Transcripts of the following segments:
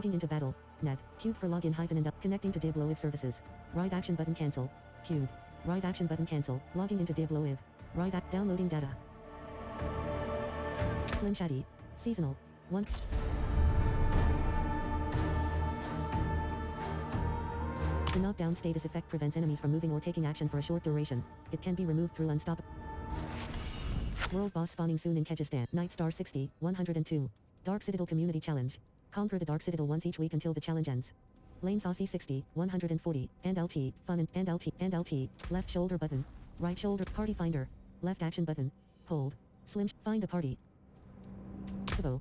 Logging into battle. Net. Queued for login hyphen and up. Connecting to Diablo IV services. Right action button cancel. Queued. Right action button cancel. Logging into Diablo IV. Right act downloading data. Slim Chatty. Seasonal. 1. The knockdown status effect prevents enemies from moving or taking action for a short duration. It can be removed through unstop. World boss spawning soon in Kyrgyzstan. Night Star 60, 102. Dark Citadel Community Challenge. Conquer the Dark Citadel once each week until the challenge ends. Lane Saucy 60, 140. And LT, fun and LT, and LT. Left shoulder button. Right shoulder, party finder. Left action button. Hold. Find a party. Sibo.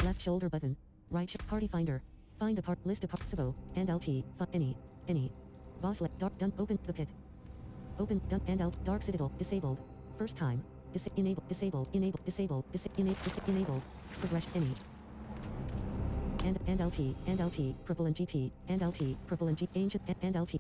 Left shoulder button. Right party finder. Find a list of Sibo, and LT, any. Boss dark done, open the pit. Open, done, and out, Dark Citadel, disabled. First time. Enable, disabled, disabled, enabled. Progression, any. And LT, purple and GT, and LT, purple and G, ancient, and LT,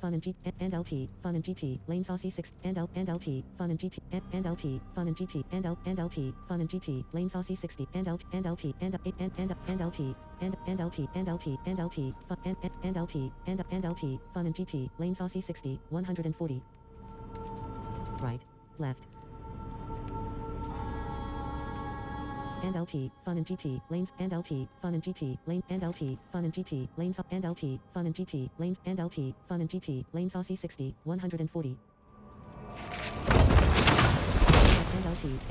fun and G, and LT, fun and GT, lane saucy 6, and LT, fun and GT, and LT, fun and GT, and LT, fun and GT, lane saucy 60, and LT, and LT, and LT, and LT, and LT, fun and LT, and LT, fun and GT, lane saucy 60, 140. Right, left. And LT, fun and GT, lanes, and LT, fun and GT, lane, and LT, fun and GT, lanes, and LT, fun and GT, lanes, and LT, fun and GT, lane saucy 60, 140.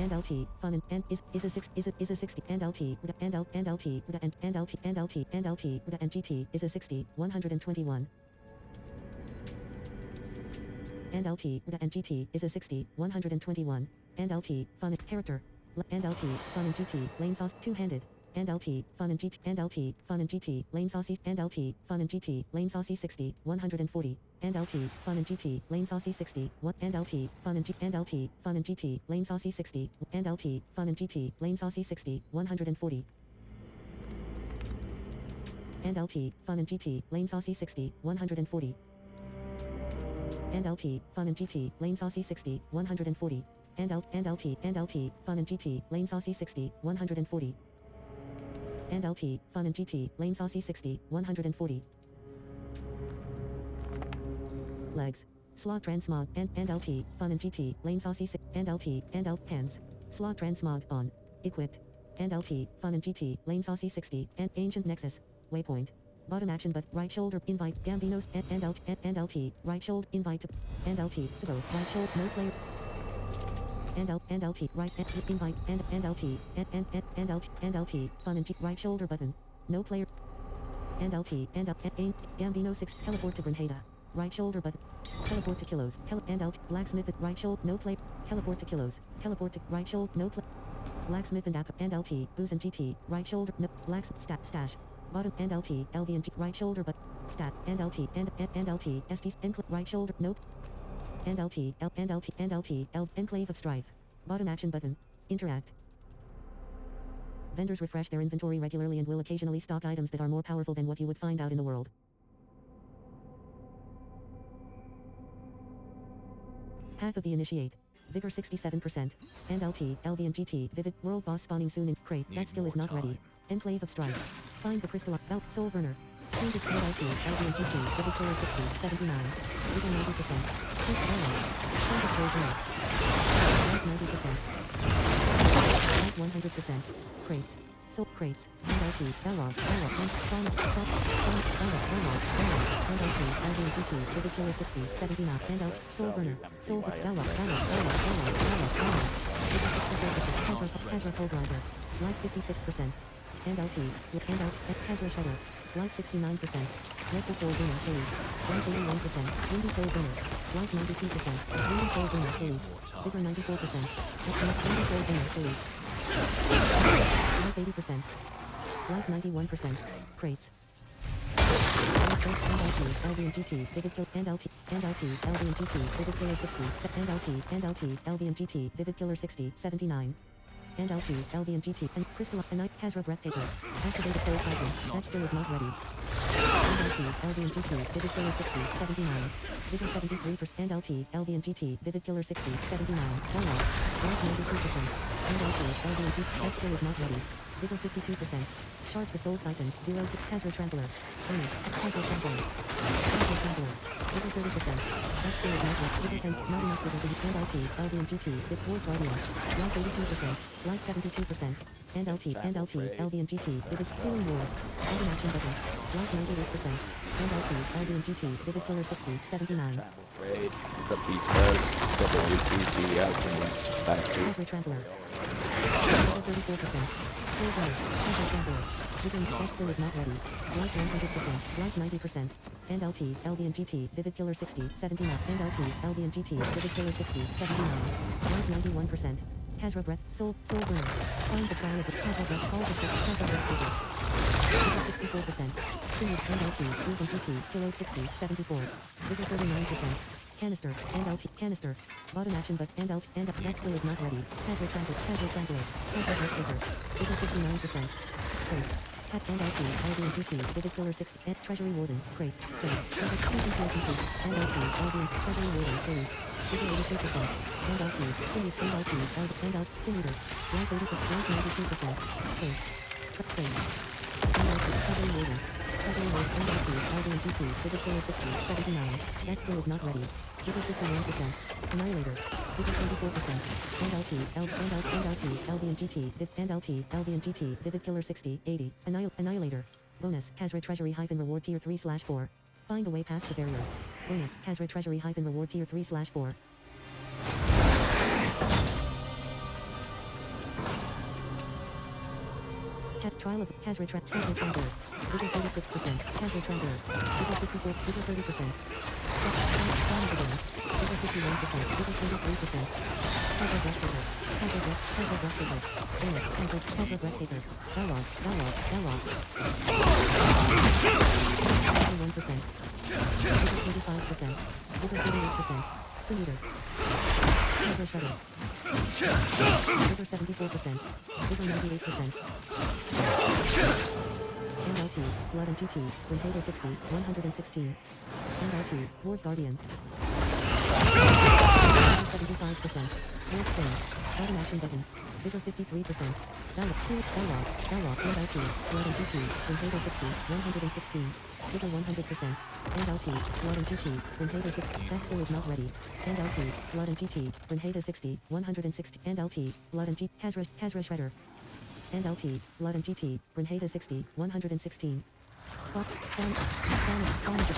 And LT, fun and is a 60, and LT, and LT, and LT, and GT, is a 60, 121. And LT, and GT, is a 60, 121, and LT, fun and character. And LT, fun and GT, lane sauce, two-handed. And LT, fun and GT, and LT, fun and GT, lane saucy, and LT, fun and GT, lane saucy 60, 140. And LT, fun and GT, lane saucy 60, 1, and LT, fun and G, and LT, fun and GT, lane saucy 60, and LT, fun and GT, lane saucy 60, 140. And LT, fun and GT, lane saucy 60, 140. And LT, fun and GT, lane saucy 60, 140. And LT, fun and GT, lane saucy 60, 140. And LT, fun and GT, lane saucy 60, 140. Legs. Slot transmog, and LT, fun and GT, lane saucy 6, and LT, hands. Slot transmog, on. Equipped. And LT, fun and GT, lane saucy 60, and ancient nexus. Waypoint. Bottom action but right shoulder invite, Gambinos, and LT, right shoulder invite to, and LT, Sibo, right shoulder, no player. And LT, right, invite, and LT, and LT, fun and G, right shoulder button, no player. And LT, and Gambino 6, teleport to Grenada, right shoulder button, teleport to Kilos, and LT, blacksmith at right shoulder, no play, teleport to Kilos, teleport to right shoulder, no play. Blacksmith and app, and LT, booze and GT, right shoulder, no, stash, bottom, and LT, LV and G, right shoulder but, stat, and LT, and LT, STs, right shoulder, nope. And LT, Enclave of Strife. Bottom action button. Interact. Vendors refresh their inventory regularly and will occasionally stock items that are more powerful than what you would find out in the world. Path of the Initiate. Vigor 67%. And LT, LV and GT, Vivid, World Boss spawning soon in Crate. That skill is not ready. Enclave of Strife. Find the crystal, Soul Burner. Changes to LT, LV and GT, Vivid Killer 60, 79. Vigor 90%. Quick Arrow. Find the Soul Burner. Light 90%. Light 100%. Crates. Soul Crates. And LT, Balrog, and Spawn, and LT, LV and GT, Vivid Killer 60, 79. And LT, Soul Burner. Soul Balrog, Hazra Pulverizer. Light 56%. And LT, Hazra Shredder. Light 69%. Dreadful Soul Burner, Haley. Light 81%. Windy Soul Burner. Light 92%. Windy Soul Burner, Haley. Vigor 94%. Windy Soul Burner, Haley. Light 80%. Light 91%. Crates. And LT, LV and GT, Vivid Kill, and LT, LV and GT, Vivid Killer 60, and LT, LV and GT, Vivid Killer 60, 79. And LT, LV and GT, and Crystal, and Night, Hazra Breathtaker. Activated Soul Cycle, that skill is not ready. And LT, LV and GT, Vivid Killer 60, 79. Vigor 73%, and LT, LV and GT, Vivid Killer 60, 79. Light 92%. NLT, LB and GT. That skill is not ready. Vigor 52%. Charge the soul siphons. 0 6. Hazard Trampler. Bonus. Hazard Trampler. Hazard Trampler. Vigor 30%. That skill is not ready. Vigor 10. Not enough vigor to use NLT, LB and GT. Bit Ward Guardian. Life 82%. Life 72%. NLT, LB and GT. Vivid Ceiling Ward. Auto action button. Life 98%. NLT, LB and GT. Vivid Killer 60. 79. Raid, the P says, WTT Alchemy, Factory. Hazard Trampler. Vigor 34%. Soul Guard. Hazard Trampler. Vigor that skill is not ready. Life 100%. Life 90%. NLT, LB and GT. Vivid Killer 60. 79. NLT, LB and GT. Vivid Killer 60. 79. Life 91%. Hazra Breath. Soul Burner. Find the trial of the Hazra Breath. Calls of the Hazra Breath Vigor. Vigor 64%. Simid NLT. Use and GT. Kilo 60. 74. Vigor 39%. Canister, NLT, canister. Bottom action but NLT, that skill is not ready. Hazard Trampler, Hazard Trampler. Hazard Breath Vigor. Vigor 59%. Crates. Hat NLT, LB and GT. Vivid Killer 60. And Treasury Warden. Crate. Crates. Season 4 complete. NLT, LB and Treasury Warden. Crate. Vigor 82%. NLT, Simid, NLT, NLT, Simulator. Life 80%, life 92%. Crates. Crates. NLT, Treasury Warden. Treasury Warden, NLT, LB and GT. Vivid Killer 60. 79. That skill is not ready. Vigor 51%. Annihilator. Vigor 24%. NLT, LB and GT. NLT, LB and GT. Vivid Killer 60. 80. Annihilator. Bonus. Hazard Treasury Reward Tier 3/4. Find a way past the barriers. Bonus. Hazard Treasury Reward Tier 3/4. Trial of Hazard Trampler. Vigor 36%. Hazard Trampler. Vigor 54. Vigor 30%. Spawn again. Vigor 51%. Vigor 23%. Hazard Breath Vigor. Hazard Breath Vigor. Bonus. Hazard Breath Vigor. Dialogue. 21%. Vigor 25%. Vigor 38%. Simulator. Vigor Shredder. Vigor 74%. Vigor 98%. NLT, Blood and GT, Renheda 60, 116. NLT, Ward Guardian. 75%. Ward Spin. Bottom action button. Vigor 53%. Dialogue, NLT, Blood and GT, Renheda 60, 116. Vigor 100%. NLT, Blood and GT, Renheda 60. That skill is not ready. NLT, Blood and GT, Renheda 60, 160. NLT, Blood and GT, Hazra Shredder. NLT, Blood and GT, Renheda 60, 116. Spawn again.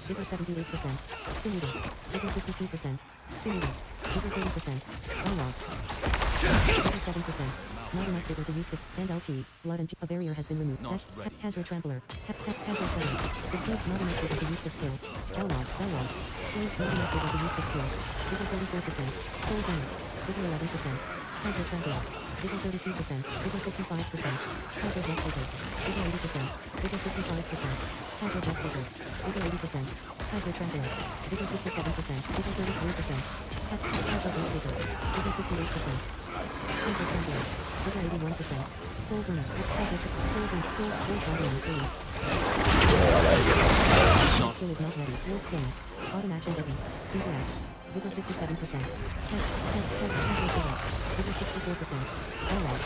Vigor 78%. Simulator. Vigor 52%. Simulator. Vigor 30%. Dialogue. Vigor 7%. Not enough vigor to use this. NLT, Blood and a barrier has been removed. That's Hazard Trampler. Hazard Shredder. The skill not enough vigor to use this skill. Dialogue. Skill not enough vigor to use this skill. Vigor 34%. Soul Burner. Vigor 11%. Hazard Trampler. Vigor 32%. Vigor 55%. Hazard Breath Vigor. Vigor 80%. Vigor 55%. Hazard Breath Vigor. Vigor 80%. Hazard Trampler. Vigor 57%. Vigor 33%. Hazard Breath Vigor. Vigor 58%. Hazard Trampler. Vigor 81%. Soul Burner. Soul Guardian 3. Skill is not ready. Ward Spin. Auto action button. Interact. Vigor 57%. Hazard Vigor. Vigor 64%. Dialogue.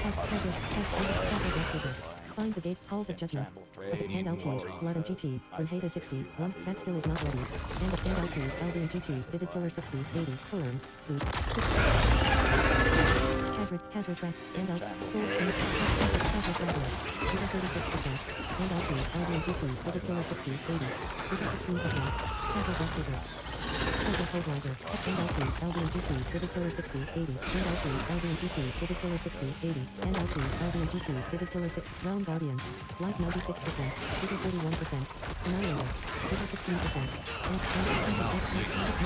Hazard Breath Vigor. Find the gate. Halls of Judgment. NLT, Blood and GT, Renheda 60, 1. That skill is not ready. NLT, LB and GT, Vivid Killer 60, 80. Colon. Boot. 6. Hazard Trap. NLT. Soul. Hazard Traveler. Vigor 36%. NLT, LB and GT, Vivid Killer 60, 80. Vigor 16%. Hazard Breath Vigor. Hazard Pulverizer. NLT, LB and GT, Vivid Killer 60, 80. NLT, LB and GT, Vivid Killer 60, 80. NLT, LB and GT, Vivid Killer 60. Realm Guardian. Life 96%. Vigor 31%. Annihilator. Vigor 16%. Not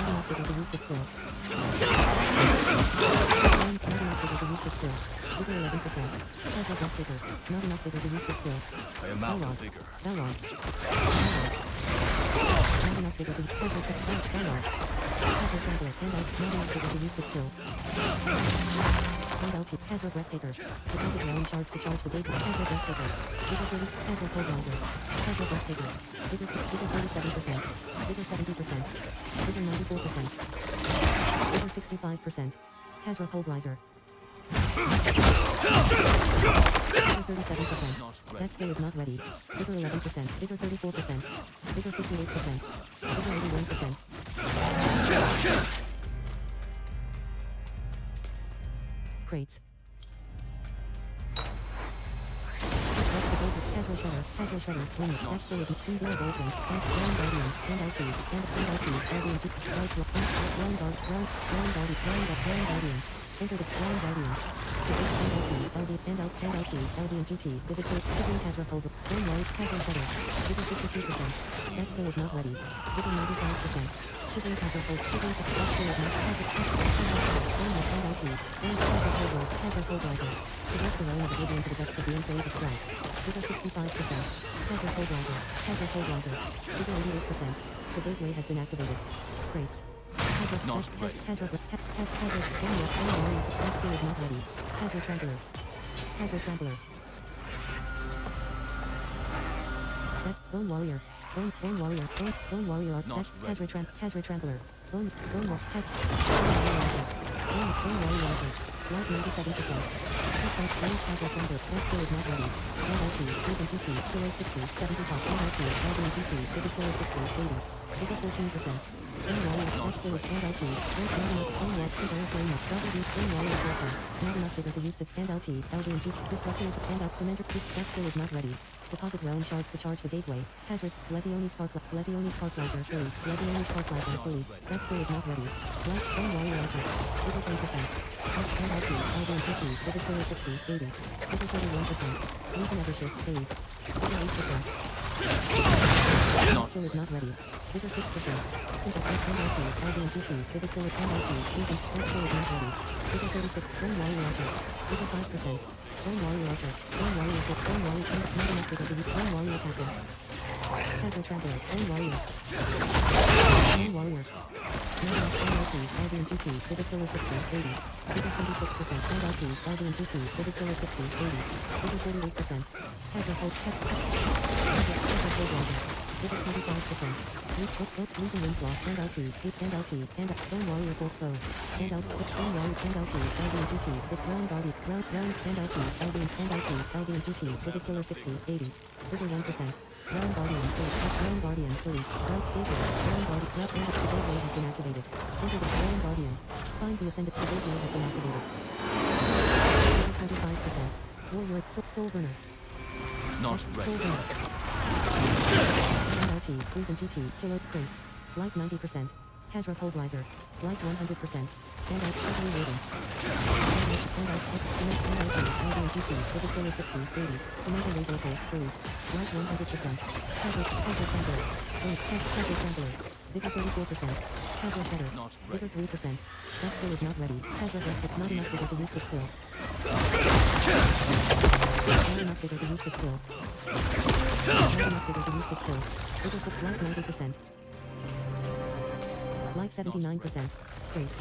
enough vigor to use this skill. Not enough vigor to use this skill. Vigor 11%. Hazard Breath Vigor. Not enough vigor to use this skill. I am out of vigor. Dialogue. Not enough vigor to Hazard Dialogue. Hazard Traveler. Not enough vigor to use this skill. NLT. Hazard Breath Vigor. Deposit realm shards to charge the gate. Hazard Breath Vigor. Vigor 30. Hazard Pulverizer. Hazard Breath Vigor. Vigor 37%. Vigor 70%. Vigor 94%. Vigor 65%. Hazard Pulverizer. 37%. That skill is not ready. Vigor 11%. Vigor 34%. Vigor 58%. Vigor 81%. Crates. Casual Shredder, Limit, that skill is Indoor Goldring, and Ground Guardian, and LT, and LT, Guardian, Ground Guardian, enter the Ground Guardian, LD, and and GT, Vivid Code, Shipping Hazra Hold, Bone Wall, Casual Shredder, Vigor 52%, that skill is not ready, Vigor 95%, Shipping Hazra Hold, Shipping that skill is not, Bone Wall, and LT, and Casual Hold Riser, reverse the rolling of the Oblivion to the depths of the Inflated Strike, Vigor 65%, Casual Hold Riser, Vigor 88%, the gateway has been activated, crates, Not ready. Hazra skill is not ready. Hazra Trampler. That's Bone Warrior. Bone Warrior. Bone Warrior. That's Hazra Trampler. Bone Warrior. Bone Warrior. Light 97%. Hazra Trampler. That skill is not ready. NLT. Fusion GT. Kilo 60. 75. NLT. Guardian GT. Vivid Kilo 60. 80. Vigor 14%. Bone Warrior, that skill is and LT, not enough, Bone Wall, Split Air Flame Up, Bone Warrior Vortex, not enough vigor to use the and LT, LD and GT, Destructive, and out, Commander, that skill is not ready. Deposit realm shards to charge the gateway. Hazard, Lezioni Spark Laser, fully, Lezioni Spark Laser, fully, that skill is not ready. Light, Bone Warrior Archer, vigor 10%. And LT, LD and GT, Vivid Killer 60, 80, vigor 31%. Lose another shift, fade, vigor 8%. That skill is not ready. Vigor 6%. Contact NLT, LD and GT, Vivid Killer NLT, Fusion, that skill is not ready. Vigor 36, Bone Warrior Archer, vigor 5%. Bone Warrior Archer, Bone Warrior, not enough vigor to use Bone Warrior Captain. Hazard Trampler, Bone Warrior. Bone Warrior. Not enough NLT, LD and GT, Vivid Killer 60, 80. Vigor 26%, NLT, LD and GT, Vivid Killer 60, 80. Vigor 48%. Hazard Hold, Hazard Hold Riser. Vigor 25%. Losing Winslow, and LT, and Bone Warrior Gold Slow, and Bone Warrior, and LT, LD and GT, with Ground Guardian, and LT, LD and GT, Vivid Killer 60, 80, Vigor 1%, Ground Guardian, fully, Ground Guardian, and the gateway has been activated, enter the Ground Guardian, find the ascended, the gateway has been activated, Vigor 25%, Warrior, Soul Burner, Not ready. Soul Burner. NLT, Fusion GT, Kilo Crates, Life 90%, Hazra Hold Riser, Life 100%, and out Heavily Rating. NLT, LD and GT, Vivid Killer 60, 80, Commander Laser Pulse, fully, Life 100%, Hazra Trampler, Hazra Trampler, Vigor 34%, Hazra Shredder, Not ready. Vigor 3%, that skill is not ready, Hazra Breath, not enough vigor to use the skill. Not enough vigor to use the skill. Not enough vigor to use the skill. Vigor for life 90%. Life 79%. Crates.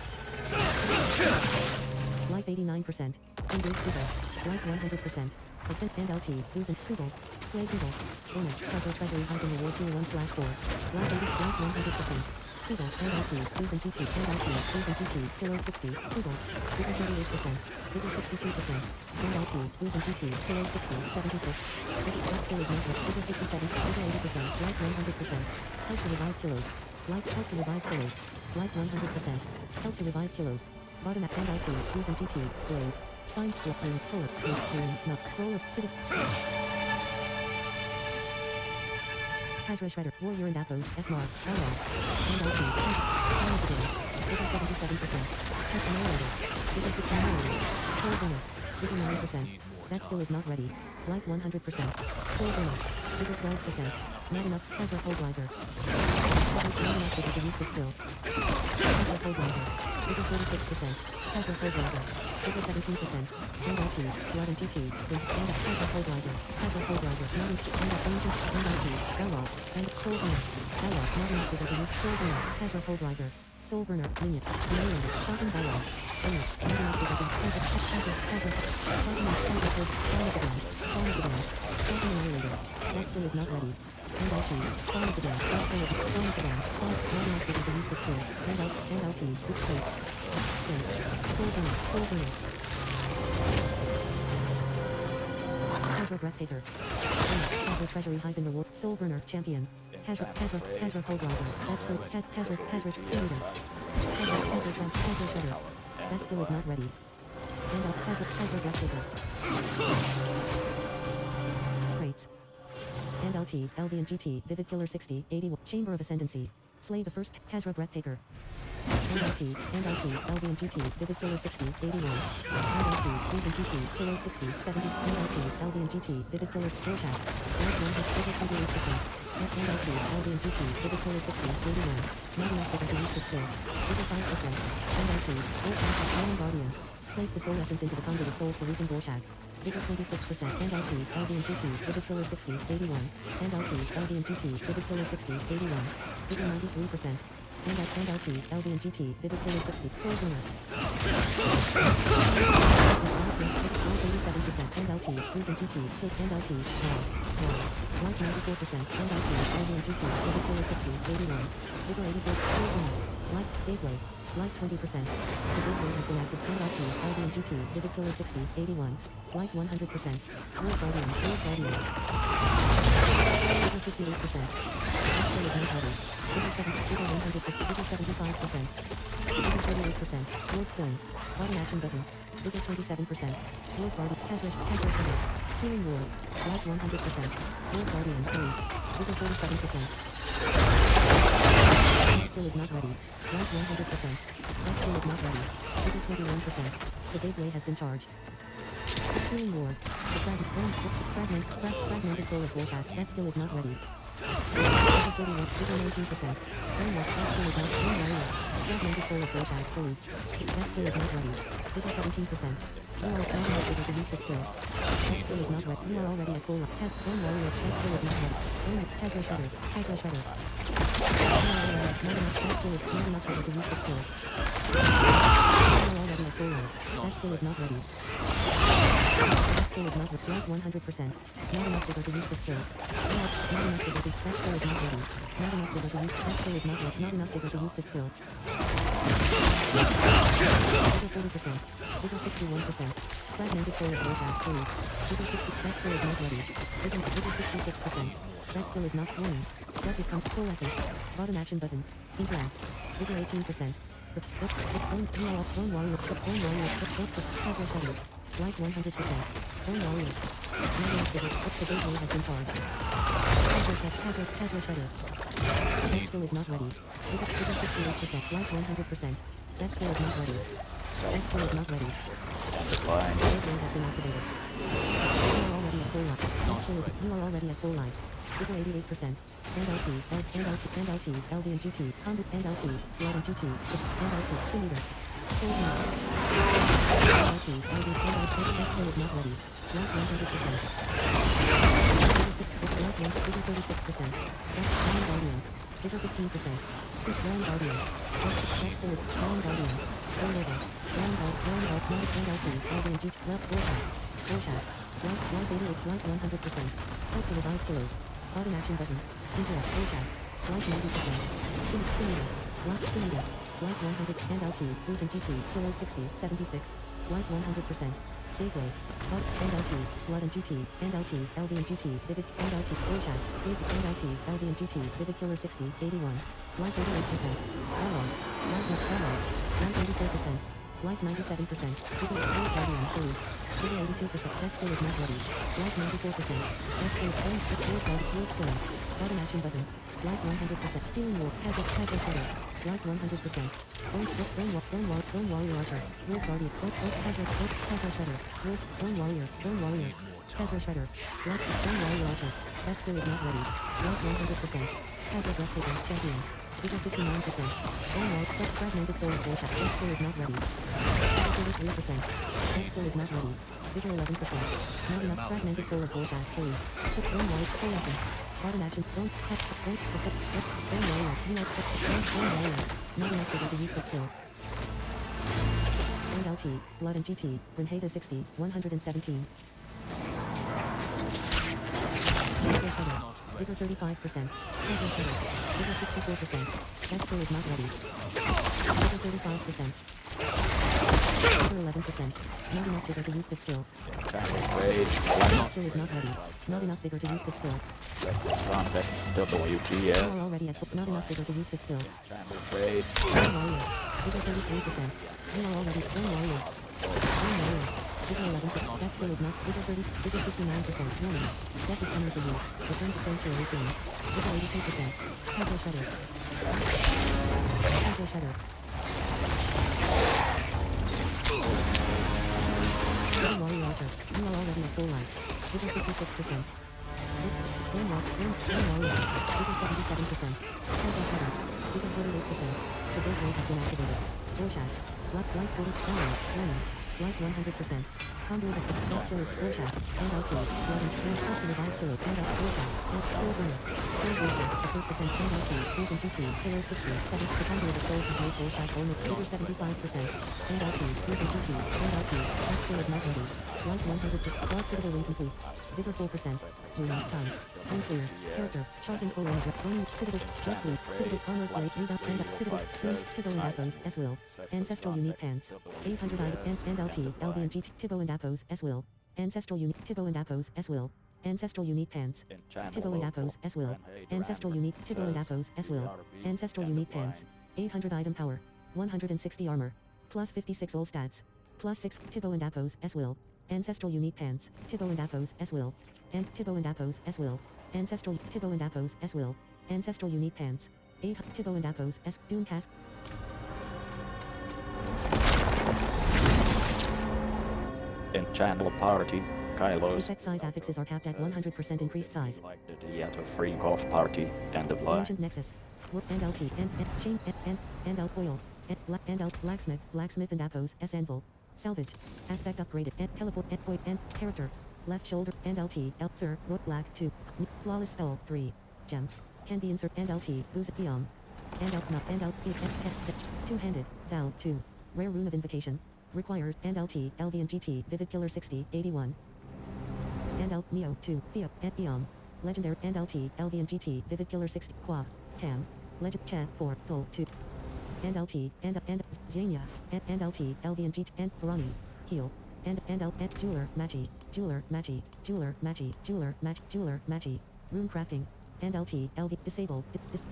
Life 89%. Engage Vigor. Life 100%. Ascent and LT. Losing Google. Slay Google. Bonus. Casual Treasury Hunting Award Tier 1/4. Life 80. Life 100%. Google. And LT. Losing GT. And LT. Losing GT. Kilo 60. Google. Vigor 38%. Vigor 62%. And LT. Losing GT. Kilo 60. 76. Vigor skill is not ready. Vigor 57. Vigor 80%. Life 100%. Help to revive kilos. Help to revive kilos. Life 100%. Help to revive kilos. Bottom at and LT. Losing GT. Blade. Find slip and pull it. Not scroll of city. Hazra Shredder, Warrior and Appos, SMAR, LR, and LT, Times again, Vigor 77%, Pet Annihilator, Vigor 50 Annihilator, Soul Burner, Vigor 9%, that skill is not ready, Life 100%, Soul Burner, Vigor 12%, not enough, Hazra Hold Riser, not enough vigor to use the skill, Hazra Hold Riser, Vigor 46%, Hazra Hold Riser, Vigor 17%, and LT, Blood and GT, and Hazra Hold Riser, Hazra Hold Riser, not enough, and LT, Garwal, and Soul Burner, Garwal, not enough vigor to use Soul Burner, Hazra Hold Riser, Soul Burner, Minions, Annihilator, Shocking Garwal, Bonus, not enough vigor to Hazra, Shocking Hold, Sonic Again, Shocking Annihilator, that skill is not ready. And LT, Sonic Again, that skill is Sonic Again, not enough vigor to use the skills, and LT, with Crates, Soul Burner, Hazard Breathtaker. Hazard Treasury Hyphen Reward. Soul Burner Champion. Hazard Pulverizer. That's good. Hazard Cylinder. Hazard Shredder. That skill is not ready. And up Hazard Breathtaker. Crates. And LT, LV and GT, Vivid Killer 60, 81, Chamber of Ascendancy. Slay the first, Hazard Breathtaker. And LT, LV and GT, Vivid Killer 60, 81. And LT, Freeze and GT, Killer 60, 70, and LT, LV and GT, Vivid Killer, Bullshot. Light 100, 28%. And LT, LV and GT, Vivid Killer 60, 81. Not enough to use its skill. Vivid 5%. And LT, Bullshot, Iron Guardian. Place the soul essence into the conduit of souls to weaken Bullshot. Vigor 26%, and LT, LV and GT, Vivid Killer 60, 81. And LT, LV and GT, Vivid Killer 60, 81. Vigor 93%. And LT, LV and GT, Vivid Killer 60, Soul Burner. 87%, and LT, Freeze and GT, Hit, and LT, Light 94%, and LT, LV and GT, Vivid Killer 60, 81. Vigor 84, Soul Burner. Light, Gateway. Light 20%. The gateway has been active. And LT, LV and GT, Vivid Killer 60, 81. Light 100%. World Guardian, World Guardian. Vigor 58%. Skill is not ready. Vigor 100%. Vigor 75%. Vigor 38%. World Stone. Bottom action button. Vigor 27%. World Guardian. Hazard Shredder. Searing Ward. Light 100%. World Guardian, 3. Vigor 47%. That skill is not ready. Light 100%. That skill is not ready. Vigor 21%. The gateway has been charged. Searing Ward. The fragmented soul of Bullshot. That skill is not ready. Vigor 31. Vigor 19%. Brainwash. That skill is not ready. Fragmented soul of Bullshot. Fully. That skill is not ready. Vigor 17%. You are not able to use that skill. That skill is not ready. You are already at full life. Bone Warrior. That skill is not ready. Hazard Shredder. Hazard Shredder. Not enough able to use that skill. You are already at full life. That skill is not ready. That skill is not ready. Light 100%. Not enough able to use that skill. Not enough able to. That skill is not ready. Not enough able to use. That skill is not ready. Not enough able to use that skill. Vigor 40%. Vigor 61%. Fragmented soul of Bullshot. Fully. Vigor 60. That skill is not ready. Vigor 66%. That skill is not warning. That is soul essence. Bottom action button. Interact. Vigor 18%. Bone Warrior. Hazard Shredder. Light 100%. Bone Warrior. The gateway has been charged. Hazard Shredder. That skill is not ready. Vigor 68%. Light 100%. That skill is not ready. That skill is not ready. The gateway has been activated. You are already at full life. You are already at full life. Vigor 88%. And LT, LV and GT, Conduit and LT, Blood and GT, and LT, Simulator. Soul Burner. LT, LV, and LT, that skill is not ready. Light 100%. Vigor 36%. That's Iron Guardian. Vigor 15%. Iron Guardian. That skill is Iron Guardian. Iron Level. Iron Guard, and LT, LV and GT, Bullshot. Light 88, light 100%. Help to revive killers. Bottom action button. Interact. Bullshot. Light 90%. Simulator. Light Simulator. Light 100. And LT. Freeze and GT. Killer 60. 76. Light 100%. Gateway. And LT. Blood and GT. And LT. LV and GT. Vivid. And LT. Bullshot. And LT. LV and GT. Vivid Killer 60. 81. Light 38%. Alloy. Light 84%. Light 97%. Vigor Guardian. Fully. Vigor 82%. That skill is not ready. Light 94%. That skill is World Stone. Bottom action button. Light 100%. Searing Ward. Hazard Shredder. Light 100%. Bone Warrior Archer. World Guardian. Hazard Shredder. Bone Warrior. Hazard Shredder. Light Bone Warrior Archer. That skill is not ready. Light 100%. Hazard Breathtaker. Champion. Vigor 59%. Bone Warrior. Fragmented soul of Bullshot. That skill is not ready. Vigor 33%. That skill is not ready. Vigor 11%. Not enough. Fragmented soul of Bullshot. Fully. Bone Warrior. Soul essence. Bottom action. Bone Warrior. Bone Warrior. Not enough able to use that skill. And LT. Blood and GT. Brenheda 60. 117. Hazard Shredder. Vigor 35%. Hazard Shredder. Vigor 64%. That skill is not ready. Vigor 35%. Over 11%. Not enough vigor to use that skill. Channel trade. That skill is not ready. Not enough vigor to use that skill. Contact You WGS. are already at not enough vigor to use that skill. Channel trade. One warrior. Vigor 33%. You are already one warrior. One warrior. Vigor 11%. That skill is not vigor 30. Vigor 59%. Warning. Death is coming for you. Return to sanctuary soon. Vigor 82%. Casual shudder. Casual shudder. One warrior archer. You are already at full life. Vigor 56%. One warrior. Vigor 77%. Casual shudder. Vigor 48%. The bird rate has been activated. Bullshot. Light 40. Warning. Light 100%. Conduit of 6. That skill is bullshot. NLT. Blooding. Talk to revive fluid. NLT. Bullshot. Soul burner. Soul bullshot. 8% NLT. Fusion GT. Kilo 60. 7. The conduit of souls has made bullshot only. Vigor 75%. NLT. Fusion GT. NLT. That skill is not ready. Light 100%. Blood citadel incomplete. Vigor 4%. Rune. Tongue. Unclear. Character. Sharpened colon. Warning. Citadel. Breastplate. Citadel. Armored plate. Citadel. Spoon. Tibo and Athos. S. Will. Ancestral unique pants. 800 item. NLT. LV and GT. Tibo and Apos. S. Will. Ancestral unique. Tibo and Apos. S. Will. Ancestral unique pants. Tibo and Apos. S. Will. Ancestral unique. Tibo and Apos. S. Will. Ancestral unique pants. 800 item power. 160 armor. Plus 56 all stats. Plus 6. Tibo and Apos. S. Will. Ancestral unique pants. Tibo and Apos. S. Will. And Tibo and Apos. S. Will. Ancestral Tibo and Apos. S. Will. Ancestral unique pants. 8. Tibo and Apos. S. Doomcast. In channel party. Kylos. Effect size affixes are capped at 100% increased size. Like the Diablo Freak off party. End of line. Ancient Nexus. Work and LT and chain and out oil. And out blacksmith and Apos. S. Anvil. Salvage. Aspect upgraded. And teleport and point and character. Left shoulder and LT. Sir. Rook black 2. Flawless skull 3. Gem. Can be insert and LT. Boost Eon. And out not and out. Two-handed. Zal 2. Rare rune of invocation. Requires and LT. LV and GT. Vivid Killer 60. 81. And L. Neo 2. Theo. And Eon. Legendary and LT. LV and GT. Vivid Killer 60. Qua. Tam. Legend Chat 4. Full 2. And LT. And Xenia. And LT. LV and GT. And Varani. Heal. And L. And Jeweler. Magi. Jeweler. Magi. Jeweler. Magi. Jeweler. Magi. Jeweler. Magi. Room crafting. And LT. LV. Disabled.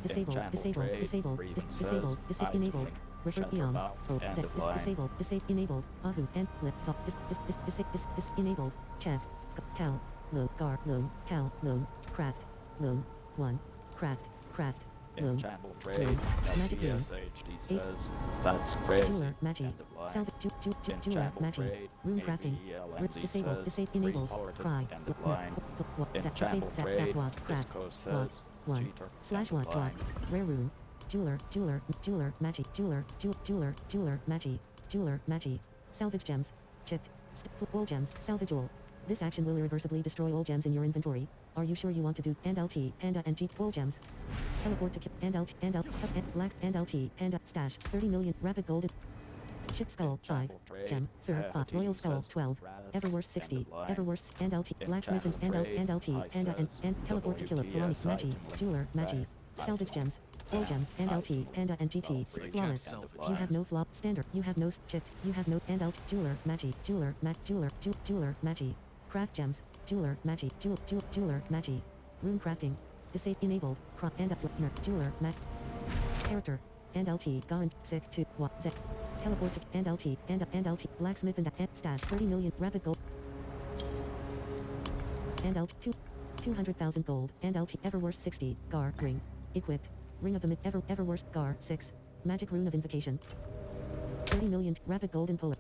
Disabled. Enabled. Refer Eon. Disabled. Enabled. Ahu. And Flip. Enabled. Chat. Tal. Loom. Gar. Loom. Tal. Loom. Craft. Loom. 1. Craft. Loom. Channel trade. Magic loom. LTSHD says. That's crazy. Jeweler. Magi. Salvage. Jeweler. Magi. Room crafting. Disabled. Enabled. Cry. Channel trade. Craft. Disco says. 1. Slash 1. Block. Rare room. Jeweler. Magi. Jeweler. Magi. Salvage gems. Chipped. All gems. Salvage all. This action will irreversibly destroy all gems in your inventory. Are you sure you want to do and LT, Panda and G all gems? Teleport to and LT, and black and LT, Panda stash 30 million rapid golden. Chip skull 5. Gem. Sir 5. Royal skull 12. Everworst 60. Everworst and LT. Blacksmith and LT. Panda and teleport to killer. Magi. Jeweler. Magi. Salvage gems. All gems and LT. Panda and GT. Flawless. You have no flop. Standard. You have no chip. You have no and LT. Jeweler. Magi. Jeweler. Jeweler. Magi. Craft gems. Jeweler. Magi. Jeweler. Magi. Room crafting. Enabled. Crop and Jeweler. Character. And LT. Garant. Sick 2. What? Zek. Teleport to and LT. And LT. Blacksmith and stash 30 million rapid gold. And LT 200,000 gold. And LT. Everworst 60. Gar. Ring. Equipped. Ring of the Everworst. Gar. 6. Magic rune of invocation. 30 million rapid golden puller.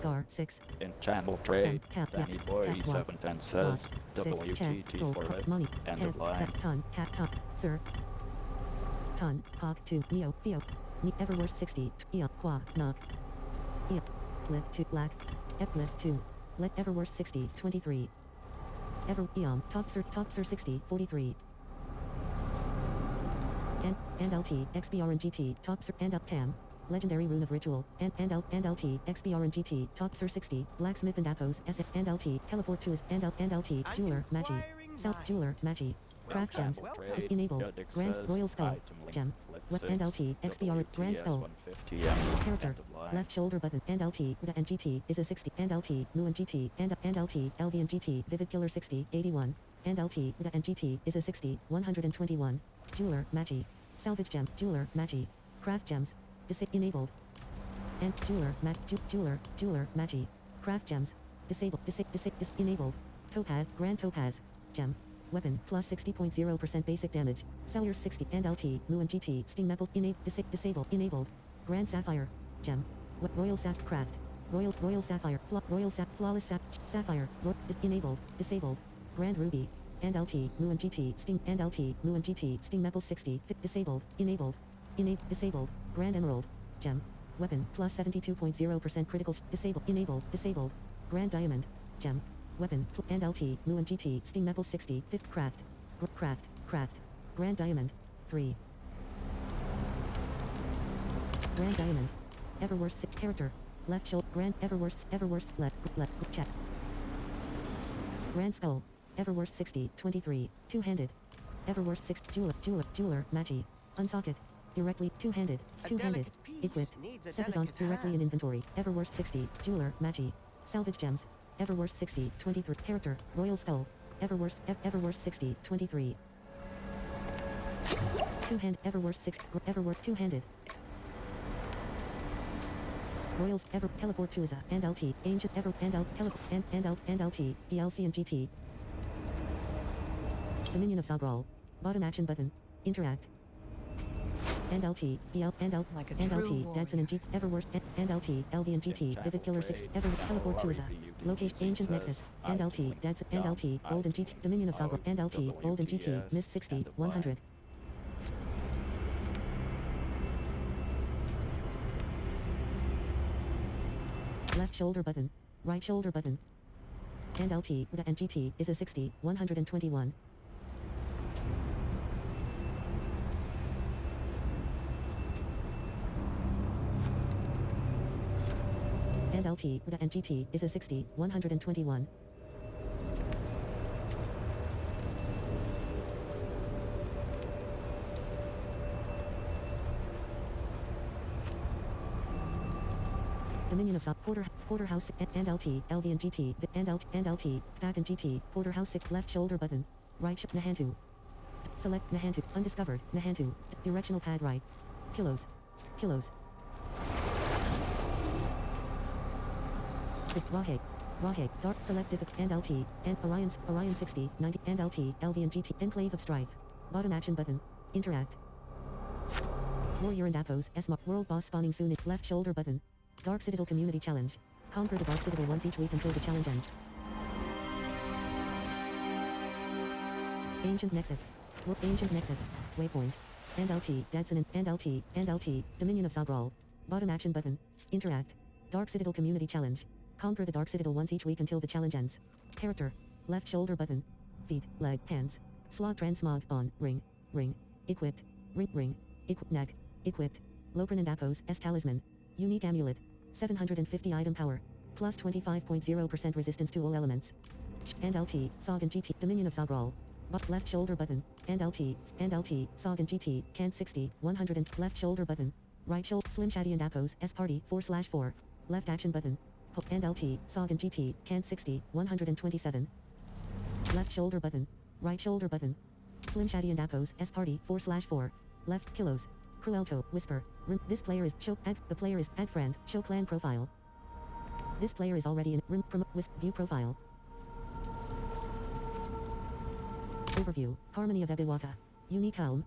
Gar 6. In channel trade, Danny Boy 710 says WTT for it. Money. End of line. Ton. Cat. Ton. Sir. Ton. Hog 2. Neo. Theo. Everworst 60. Eon. Qua. Knock. Eon. Lift 2. Black. Lift 2. Let Everworst 60. 23. Eon. Top Sir 60. 43. And LT. XBR and GT. Top Sir and up Tam. Legendary Rune of Ritual, and LT, XBR and GT, Top Sir 60, Blacksmith and Apos, SF and LT, Teleport to his and LT, Jeweler, Magi, Self Jeweler, Magi, Craft Gems, Enabled, Grand Royal Skull, Gem, and LT, XBR, Grand Skull. Character, left shoulder button, and LT, and GT, is a 60, and LT, Mu and GT, and LT, LV and GT, Vivid Killer 60, 81, and LT, and GT, is a 60, 121. Jeweler, Matchy. Salvage gem, jeweler, Matchy. Craft gems, enabled. And jeweler, Matchy. Craft gems, disabled, enabled. Topaz, Grand Topaz, gem. Weapon, plus 60.0% basic damage. Sellers 60, and LT, Mu and GT, Sting Maples, disabled, enabled. Grand Sapphire, gem. Royal Craft. Royal Sapphire, Flawless Sapphire, enabled, disabled. Grand Ruby, and LT, Mu and GT, Sting, and LT, Mu and GT, Sting Maples 60, disabled, enabled. Disabled. Grand Emerald, gem. Weapon, plus 72.0% critical, disabled. Grand Diamond, gem. Weapon, and LT, Mu and GT, Sting Maples 60, 5th Craft. Grand Diamond, 3. Grand Diamond. Everworst character. Left shoulder. Grand Everworst left check. Grand Skull. Everworst 60, 23. Two-handed. Everworst 6. Jeweler, Matchy. Unsocket. Directly, two-handed. Equipped. Sepizon, directly in inventory. Everworst 60, jeweler, Matchy. Salvage gems. Everworst 60, 23. Character, Royal Skull. Everworst 60, 23. Two-hand, Everworst 6, Everworst two-handed. Royals, teleport to Iza, and LT, Ancient, teleport, and LT, DLC and GT. Dominion of Zagral. Bottom action button. Interact. And LT, Like a and true LT, Dadson and G, Everworst, and LT, LV and GT, Vivid Killer 6, teleport to Iza. Location, Ancient Nexus, and LT, Dadson, and LT, Gold and GT, Dominion of Zagral, and LT, Gold and GT, Mist 60, 100. Left shoulder button. Right shoulder button. And LT, and GT, is a 60, 121. And LT, and GT, is a 60, 121. Dominion of Zop, Porterhouse, and LT, LV and GT, and LT, Pack and GT, Porterhouse 6, left shoulder button, right Nahantu. Select Nahantu, undiscovered, Nahantu, directional pad right. Kilos. Rahe, Dark Selective, and LT, and Orion 60, 90, and LT, LV and GT, Enclave of Strife. Bottom action button, interact. Warrior and Appos, S-Mark, World Boss spawning soon, left shoulder button. Dark Citadel Community Challenge. Conquer the Dark Citadel once each week until the challenge ends. Ancient Nexus. Waypoint. And LT, Dadson and LT, Dominion of Zagral. Bottom action button. Interact. Dark Citadel Community Challenge. Conquer the Dark Citadel once each week until the challenge ends. Character. Left shoulder button. Feet, leg, hands. Slot transmog on, ring. Equipped. Ring. Neck. Equipped. Loprin and Appos, S Talisman. Unique amulet. 750 item power. Plus 25.0% resistance to all elements. And LT, SOG and GT, Dominion of Zagral. Left shoulder button. And LT, SOG and GT, Cant 60, 100 and left shoulder button. Right shoulder, Slim Shady and Appos, S Party, 4/4. Left action button. And LT, SOG and GT, Cant 60, 127. Left shoulder button. Right shoulder button. Slim Shady and Appos, S Party, 4/4. Left kilos. Cruelto, Whisper. This player is the player is add friend, show clan profile. This player is already in view profile. Overview. Harmony of Ebiwaka. Unique Helm.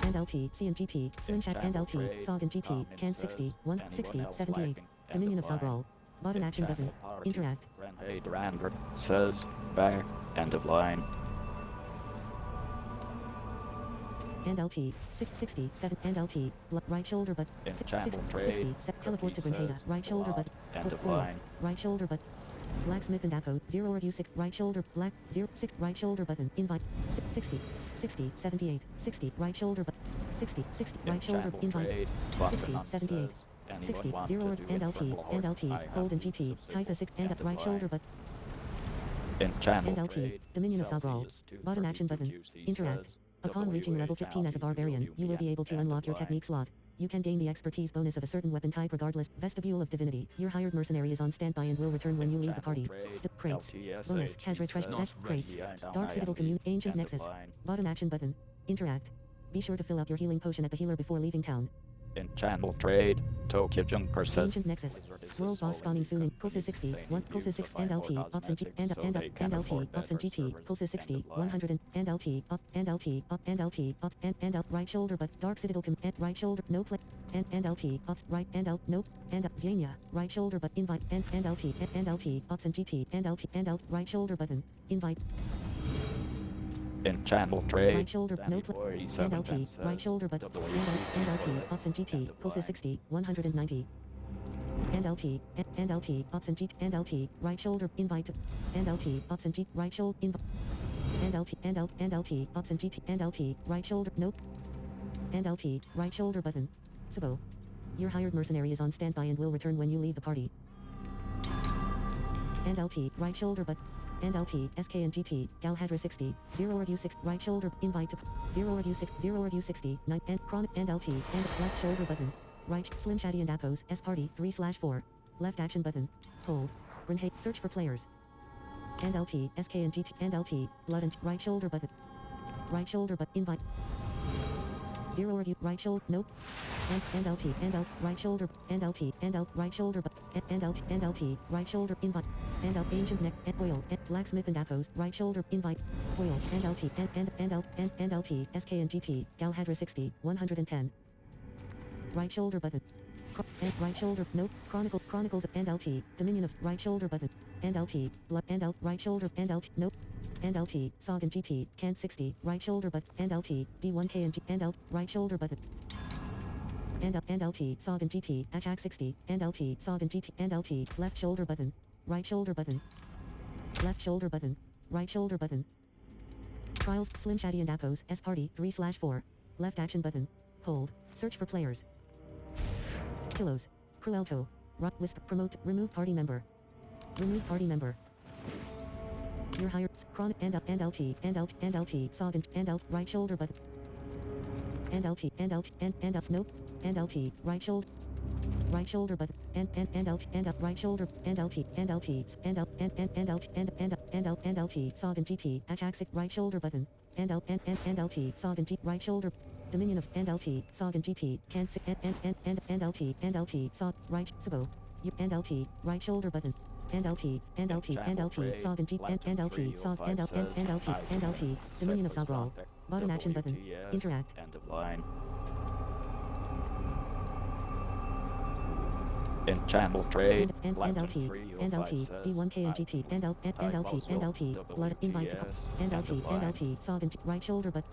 And LT, C and GT, Slim Shad and LT, SOG and GT, Cant 60, 160, 78. Dominion of Zagral. Bottom action button. Interact. Hey, Durandra says back, end of line. And LT, 67, and LT, right shoulder but 60, teleport to Grenada, right shoulder but, end of line. Right shoulder but, Blacksmith and Apo, 0 review 6, right shoulder, black, 0, 6, right shoulder button, invite, 60, 78, 60, right shoulder but, 60, right shoulder, invite, 60, 78, 60, 0, and LT, fold and GT, Typha 6, and right shoulder but, In channel and LT, Dominion of Zagral, bottom action button, interact. Upon reaching level 15 as a barbarian, you will be able to unlock your technique slot. You can gain the expertise bonus of a certain weapon type regardless. Vestibule of Divinity. Your hired mercenary is on standby and will return when you leave the party. Crates. Bonus. Has retreat. That's crates. Dark Citadel Commune. Ancient Nexus. Bottom action button. Interact. Be sure to fill up your healing potion at the healer before leaving town. In channel trade, Tokyo Junker says Ancient Nexus. World boss spawning soon in Pulse 60, 1 Pulse 6 and LT, Ops and G and LT, Ops and GT, Pulse 60, 100 and LT, Up and LT, Up and LT, Ops and L, right shoulder but Dark Citadel and right shoulder, no play, and LT, Ops, right and L, nope, and Xenia, right shoulder but invite, and LT, Ops and GT, and LT, and L, right shoulder button, invite. in channel trade, Right shoulder, no play, and LT, right shoulder but, and LT, Ops and GT, Pulse 60, 190. And LT, Ops and GT, and LT, right shoulder, invite, and LT, Ops and GT, right shoulder, invite, and LT, and LT, Ops and GT, and LT, right shoulder, nope, and LT, right shoulder button, Sabo. Your hired mercenary is on standby and will return when you leave the party. And LT, right shoulder but, and LT, SK and GT, Galhadra 60, 0 or U6, right shoulder, invite to, 0 or U6, 0 or U60, 9, and chronic, and LT, and left shoulder button. Right, Slim Shady and Appos, S party, 3/4. Left action button. Hold. Grenade, search for players. And LT, SK and GT, and LT, blood and right shoulder button. Right shoulder but invite. 0 or U, right shoulder, nope. And LT, and L, right shoulder, and LT, and L, right shoulder but, and LT, right shoulder, invite. And L, ancient neck, and oil, and blacksmith and Appos, right shoulder, invite. Oil, and LT, and LT, SK and GT, Galhadra 60, 110. Right shoulder button. And right shoulder, nope, Chronicles and LT, Dominion of right shoulder button, and LT, blood and L, right shoulder, and LT, nope, and LT, SOG and GT, Cant 60, right shoulder but, and LT, D1K and G, and L, right shoulder button, and LT, SOG and GT, Achak 60, and LT, SOG and GT, and LT, left shoulder button, right shoulder button, left shoulder button, right shoulder button, Trials, Slim Shady and Appos, S party, 3/4, left action button, hold, search for players. Pillows. Cruelto. Rock Whisper. Promote. Remove party member. Remove party member. Your hired. Chronic and LT. And LT. Sog and L. Right shoulder button. And LT. And up. Nope. And LT. Right shoulder. Right shoulder button. And LT. And up. Right shoulder. And LT. And LT. And up. And LT. And LT. Sog and GT. Achaxic. Right shoulder button. And LT. Sog and G. Right shoulder. Dominion of and LT, SOG and GT, can't and LT, SOG, right, Sabo, you and LT, right shoulder button, and LT, SOG and G, and LT, SOG, and LT, Dominion of Sagral, bottom action button, interact. End of line. In channel trade, And LT, D1K and GT, and LT, blood, invite, and LT, SOG and G, right shoulder button.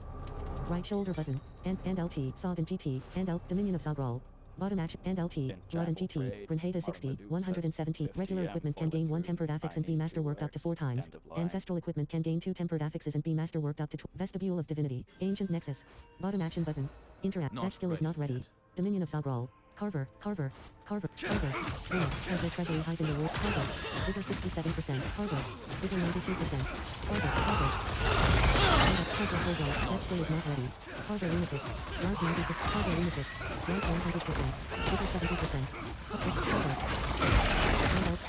Right shoulder button, and LT, SOG and GT, and L, Dominion of Sagral. Bottom action, and LT, blood and GT, Grenada 60, 170. Regular equipment can gain 1 tempered affix and be masterworked up to 4 times. Ancestral equipment can gain 2 tempered affixes and be masterworked up to Vestibule of Divinity. Ancient Nexus. Bottom action button. Interact. That skill is not ready. Dominion of Sagral. Carver. Bonus. Treasury height in the world. Carver. Vigor 67%. Carver. Vigor 92%. Carver. Carver hold on. That skill is not ready. Carver limited. Life 90%. Carver limited. Life 100%. Vigor 70%. Carver.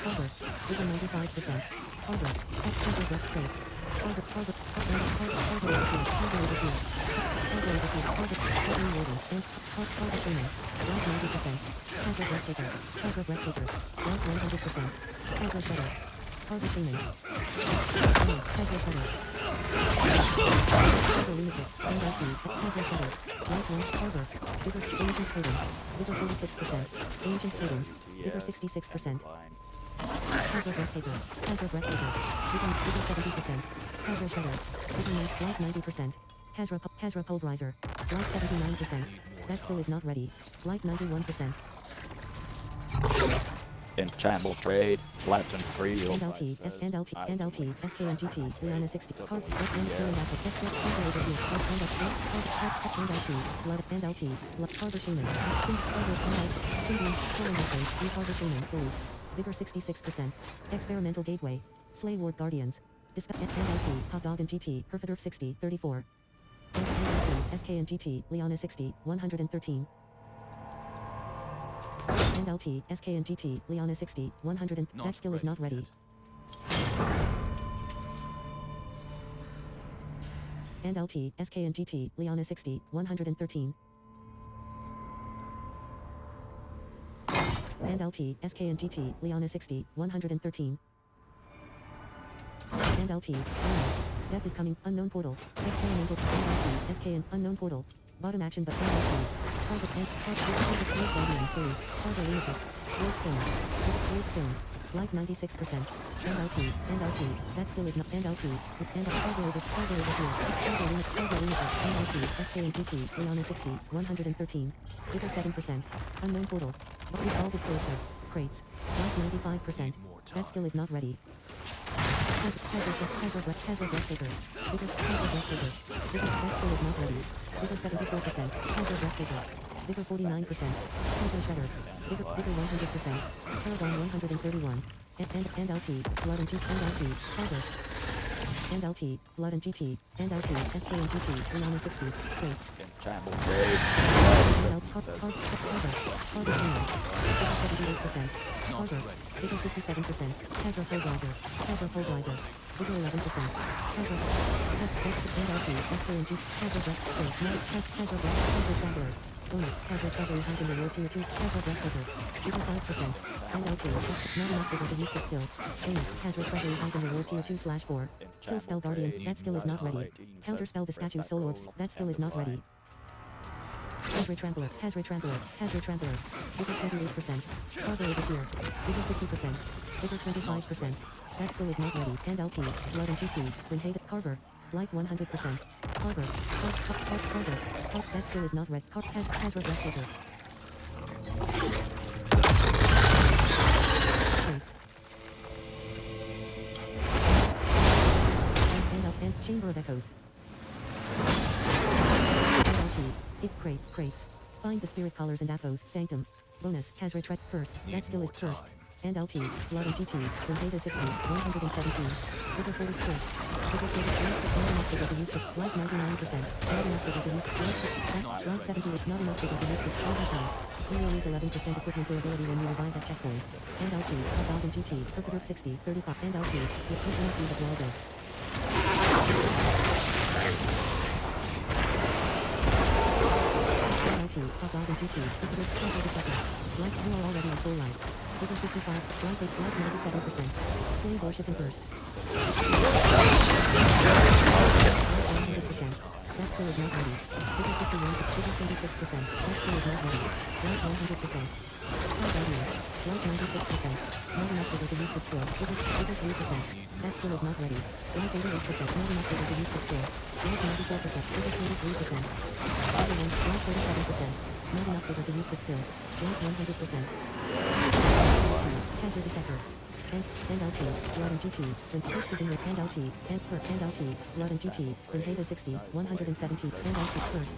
Carver. Vigor 95%. Carver. Carver breath traits. Carver shaman. Life 90%. Carver breathtaker. Life 100%. Carver shutter. Carver shaman. Carver shutter. Carver limited. And LT. Carver shutter. Life 1. Carver. Vigor. Ancient Skating. Vigor 46%. Ancient Skating. Vigor 66%. Carver breathtaker. Vigor 70%. Carver shutter. Vigor life 90%. Hazra pulverizer. Life 79%. That skill is not ready. Life 91%. in channel trade, Platinum 3 and LT, SK and GT, Rihanna 60, Carp, and Apple, Expert, overview, and LT, Blood, and LT, Blood, Carver Shaman, Symbian, Killing Weapons, Carver Shaman, Gold, Vigor 66%, Experimental Gateway, Slay Ward Guardians, Dispatch, and LT, Hot Dog and GT, Perfider 60, 34, and SK and GT, Leona 60, 113. And LT, SK and GT, Leona 60, 100 and that skill is not ready. yet. And LT, SK and GT, Leona 60, 113. And LT, SK and GT, Leona 60, 113. And LT, Death is coming, unknown portal. Experimental, and LT, SK and unknown portal. Bottom action but and LT. Target and target Snake Guardian 3. Target Lunatic. Lordstone. Lordstone. Life 96%. And LT. That skill is not and LT. And Target over here. Target Lunatic. And LT, SK and GT, Leona 60, 113. Vigor 7%. Unknown portal. Exalted Cloister. Crates. Life 95%. That skill is not ready. Casual Breathtaker. Vigor Breathtaker. Vigor that skill is not ready. Vigor 74%. Casual Breathtaker. Vigor 49%. Casual Shredder. Vigor 100%. Paragon 131. And LT. Blood and GT. And LT. Target. And LT. Blood and GT. And LT. SK and GT. Leona 60. Crates. Enchantment Blade. Target 78%. Target. Vigor 57%. Casual Pulverizer. Casual Pulverizer. Vigor 11%. Casual. And LT. SK and GT. Casual Breath. Casual Breath. Casual Traveler. Bonus. Casual Treasury Hunt in the World Tier 2. Casual Breathtaker. Vigor 5%. And LT. Not enough Vigor to use that skill. Bonus. Casual Treasury Hunt in the World Tier 2/4. Kill Spell Guardian. That skill is not ready. Counterspell the Statue Soul Orbs. That skill is not ready. Hazard Trampler. Vigor 28%. Cargo Overseer. Vigor 50%. Vigor 25%. That skill is not ready. And LT. Blood and GT. Grenade. Carver. Life 100%. Carver. Carver. That skill is not ready. Hazard Breathtaker. Crates. And Chamber of Echoes. Crates. Find the spirit collars and appos. Sanctum. Bonus. Hazard Trek. First. That skill is first. And LT. Blood and GT. Grenada 60. 117. Vigor 41st. Vigor 76. Not enough Vigor to use 6. Life 99%. Not enough Vigor to use 6. Life 60. That's Life 78. Not enough Vigor to use 6. Overtime. You will lose 11% equipment durability when you revive that checkpoint. And LT. Blood and GT. Perpetual 60. 35. And LT. With NLT the Waldo. Hot dog and GT. Consider the second. Like you are already on full life. Vigor 55. Life 8. Life 97%. Slave worship in burst. 100%. That skill is not ready. Vigor 51. Vigor 26%. That skill is not ready. Life 100%. Spell Guardians. Life 96%. Not enough Vigor to use that skill. Vigor 3%. That skill is not ready. Life 88%. Not enough Vigor to use that skill. Life 94%. Vigor 23%. Life 47%. Not enough Vigor to use that skill. Life 100%. Hazard Dissector. And LT. Blood and GT. Then first is in with and LT. And LT. Blood and GT. Then Halo 60. 117. And LT first.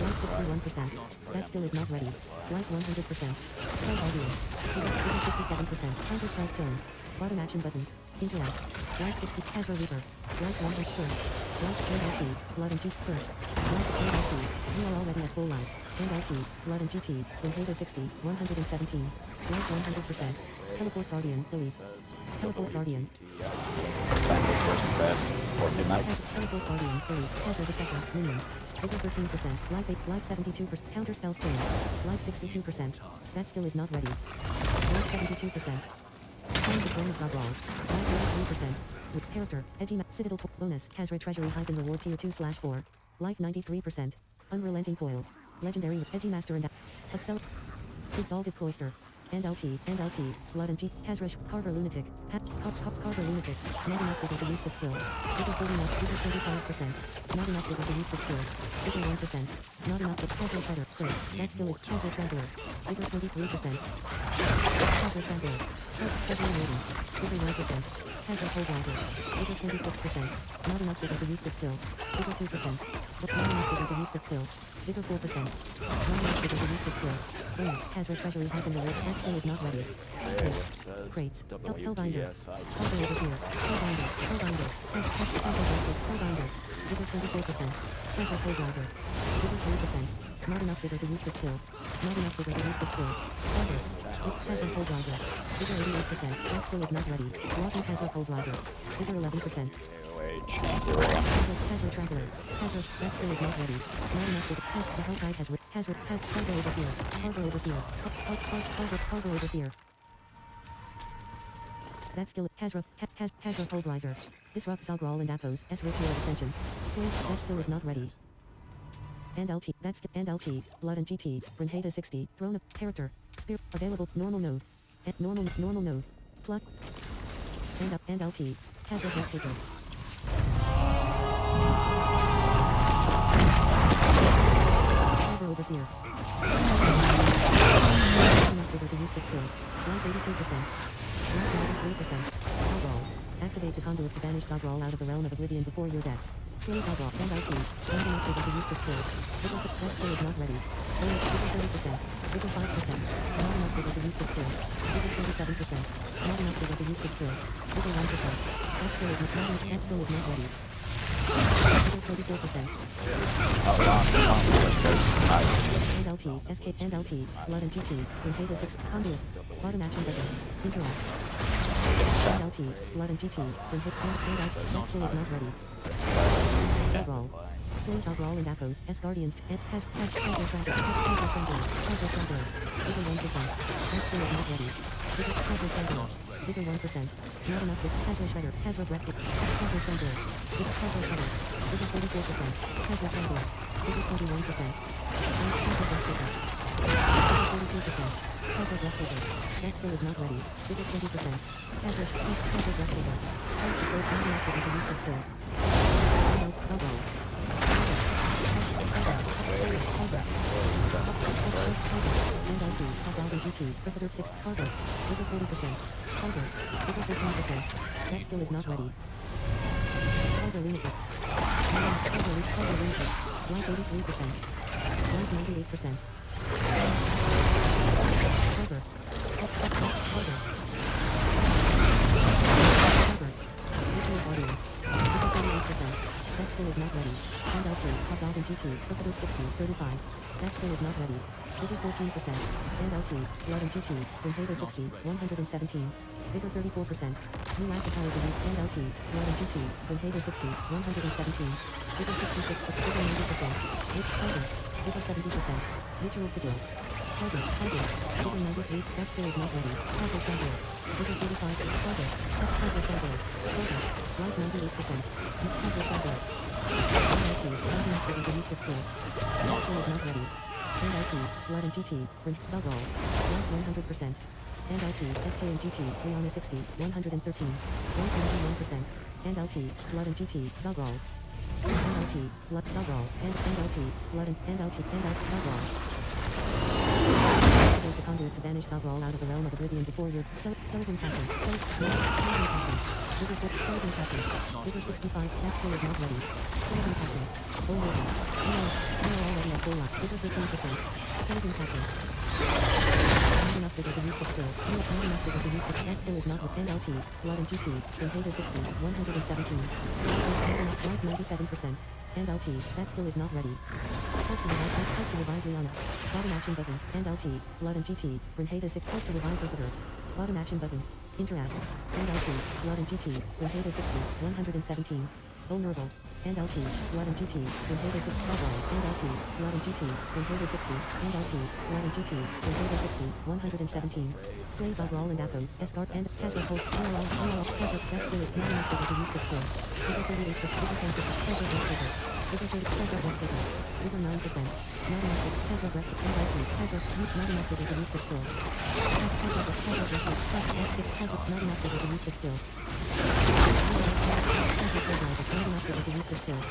Life 61%. That skill is not ready. Life 100%. Spell Guardian. Vigor 57%. Counter Spell Stone. Bottom action button. Interact. Life 60. Casual Reaper. Life 100 first. Life and LT. Blood and GT first. Life and LT. You are already at full life. And LT. Blood and GT. Then Halo 60. 117. Life 100%. Teleport Guardian. Elite. Teleport Guardian. Teleport Guardian. Elite. Hazard the second. Minion. Vigor 13%. Life 8. Life 72%. Counter Spell Stone. Life 62%. That skill is not ready. Life 72%. Find the Throne of Zabral. Life 93%. With character. Edgy Citadel bonus. Hazard Treasury Hyphen Reward Tier 2/4. Life 93%. Unrelenting Coil. Legendary with Edgy Master and Exalted Cloister. And LT. Blood and G. Hazrish. Carver Lunatic. Carver Lunatic. Not enough Vigor to use that skill. Vigor 49. Vigor 25%. Not enough Vigor to use that skill. Vigor 1%. Not enough Vigor. Casual Shredder. Crates. That skill is Casual Traveler. Vigor 23%. Casual Traveler. Casual Raiden. Vigor 9%. Casual Pulverizer. Vigor 26%. Not enough Vigor to use that skill. Vigor 2%. Not enough Vigor to use that skill. Vigor 4%. Not enough Vigor to use that skill. Bonus. Hazard Treasury Hyphen the World. skill is not ready. Crates. Hellbinder. Hellbinder is here. Hellbinder. Hellbinder. Hellbinder. Vigor 24%. Treasure Pulverizer. Vigor 3%. Not enough vigor to use quick skill. Not enough vigor to use quick skill. Treasure. Treasure Pulverizer. Vigor 88%. That skill is not ready. Walking Treasure Pulverizer. Vigor 11%. Hazard Traveler. Hazard. That skill is not ready. Not enough vigor. The Hellkite has Cargo Overseer. Cargo Overseer. Cargo Overseer. That skill Hazra Pulverizer. Disrupt Zalgral and Apos. S Ritual Ascension. Slays. That skill is not ready. And LT. That's and LT. Blood and GT. Brinheda 60. Throne of Character. Spirit. Available. Normal node. And normal node. Pluck. And LT. Hazard Breathtaker. Cargo Overseer. Enough vigor to use that skill. 132%. 193%. Zalgral. Activate the conduit to banish Zalgral out of the realm of oblivion before your death. Slay Zalgral. And LT. Not enough vigor to use that skill. That skill is not ready. Vigor 30%. Vigor 5%. Not enough vigor to use that skill. Vigor 27%. Not enough vigor to use that skill. Vigor 1%. That skill is not ready. Vigor 34%. And LT. SK. And LT. Blood and GT. Brinheda 6. Conduit. Bottom action button. Interact. And LT. Blood and GT. Brinheda. And LT. That skill is not ready. Zalgral. Slay Zalgral and Apos. S Guardians. And has Traveler. Vigor 1%. That skill is not ready. Vigor Traveler. Vigor 1%. Not enough vigor. Hazra Shredder. Hazra Breathtaker. Hazra Traveler. Vigor Hazra Shredder. Vigor 44%. Hazra Traveler. Vigor 21%. And Hazra Breathtaker. Vigor 42%. Hazra Breathtaker. That skill is not ready. Vigor 20%. Hazra Breathtaker. Charge to save not enough vigor to use that skill. Zalgral. And LT. Hellbound and GT. Griffith 6. Cargo. Vigor 40%. Cargo. Vigor 15%. That skill is not ready. Cargo Lunatic. Cargo Lunatic. Life 83%. Life 98%. Cargo. Cargo. Ritual Guardian. Vigor 38%. That skill is not ready. And L2, Hot and GT, Griffith 60, 35. That skill is not ready. Vigor 14%. And L2, Blood and GT, Brinheda 60, 117. Vigor 34%. New active power delete. And L2, Blood and GT, Brinheda 60, 117. Vigor 66, Vigor 90%. Vigor 70%. Ritual Sigil. Target. Vigor 93. That skill is not ready. Hazard Traveler. Vigor 35. Target. Hazard Traveler. Target. Life 98%. Hazard Traveler. And LT. Not enough vigor to use that skill. That skill is not ready. And LT. Blood and GT. Zalgral. Life 100%. And LT. SK and GT. Leona 60. 113. 191%. And LT. Blood and GT. Zalgral. And LT. Blood Zalgral. And LT. Blood and LT. Zalgral. Activate the conduit to banish Zalgral out of the realm of oblivion before your skeleton captain. Skeleton captain. Vigor 50. Skeleton captain. Vigor 65. That skill is not ready. Skeleton captain. Vulnerable. You are already at full life. Vigor 15%. Skeleton captain. Not enough vigor to use the skill. Not enough vigor to use the that skill is not with NLT. Blood and GT. Brinheda 60. 117. Life 97%. And LT. That skill is not ready. Help to revive Leona. Bottom action button. And LT. Blood and GT. Brinheda 6. Help to revive Griffith. Bottom action button. Interact. And LT. Blood and GT. Brinheda 60. 117. Vulnerable. And LT. Blood and GT. Brinheda 6. And LT. Blood and GT. Brinheda 60. And LT. Blood and GT. Brinheda 60. 117. Slay Zalgral and Apos. Escort and Hazard Hold. Hazard. That skill is not enough to use the skill. Vigor 38%. Vigor 10%. Hazard Breathtaker. Vigor 30%. Hazard Breathtaker. Vigor 9%. Not enough vigor. Hazard Breathtaker. And LT. Hazard. Not enough vigor to use the skill. Hazard Breathtaker. Hazard. Not enough vigor to use the skill. Hazard Breathtaker. Not enough vigor to use the skill.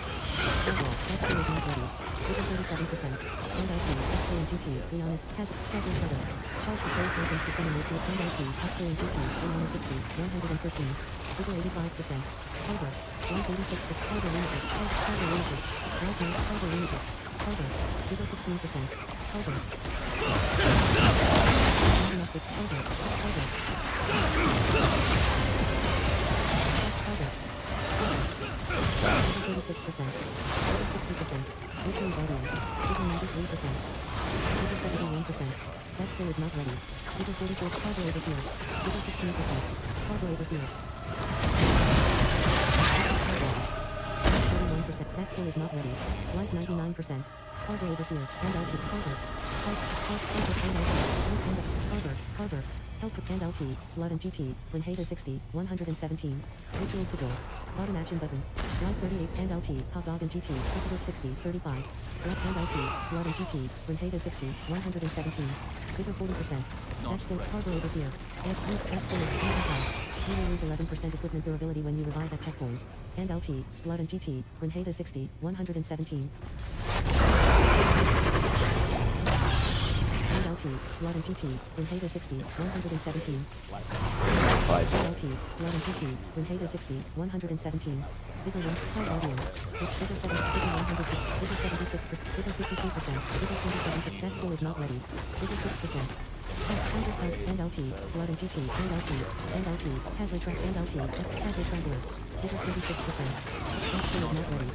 Zalgral. That skill is not ready. Vigor 37%. And LT. SK and GT. Leonis. Hazard Shredder. Charge the soul servants disseminate to and LT. SK and GT. Leonis 60. 113. Vigor 85%. Cargo. 136. Cargo Lunatic. Cargo Lunatic. Cargo Lunatic. Cargo. Vigor 16%. Cargo. Virtual Guardian. Vigor 93%. Vigor 71%. That skill is not ready. Vigor 44. Cargo Overseer. Vigor 16%. Cargo Overseer. 41%. That skill is not ready. Life 99%. Cargo Overseer. And LT. Carver. Carver. Help and LT. Blood and GT. Grenada 60. 117. Ritual Sigil. Bottom action button. Life 38 and LT. Hot dog and GT. Difficult 60. 35. Black and LT. Blood and GT. Grenada 60. 117. Vigor 40%. That skill. Cargo Overseer. And that skill is 85. You will lose 11% equipment durability when you revive at checkpoint. And LT. Blood and GT. Grenada 60. 117. And LT. Blood and GT. Grenada 60. 117. LT. Blood and GT. Grenada 60. 117. Vigor 1. Star Guardian. Vigor 7. Vigor 100. Vigor 76%. Vigor 52%. Vigor 27%. That skill is not ready. Vigor 6%. Counter spells and LT. Blood and GT. And LT. And LT. Hazard Track and LT. Hazard Traveler. Vigor 36%. That skill is not ready.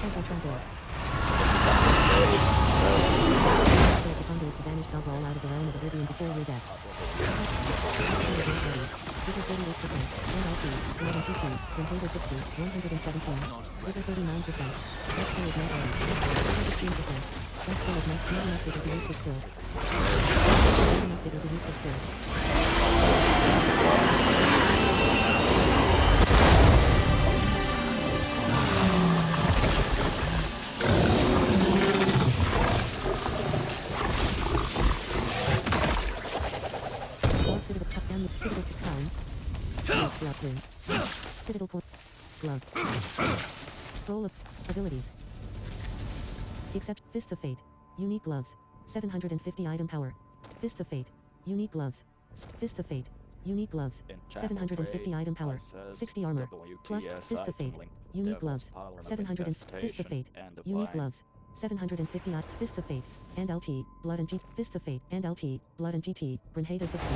Hazard Traveler. The conduit to banish Zogral out of the realm of oblivion before your death. Vigor 38%. And LT. Blood and GT. Grenada 60. 117. Vigor 39%. That skill is not ready. Vigor 15%. That skill is not enough vigor to use this skill. Not enough vigor to use this skill. Citadel Crown. Glove Ring. Citadel Point. Glove. Scroll of Abilities. Except Fists of Fate. Unique Gloves. 750 item power. Fists of Fate. Unique Gloves. Fists of Fate. Unique Gloves. 750 item power. 60 armor. Plus Fists of Fate. Unique Gloves. 700 Fists of Fate. Unique Gloves. 750 Fists of Fate. And LT. Blood and GT. Fists of Fate. And LT. Blood and GT. Grenada 60.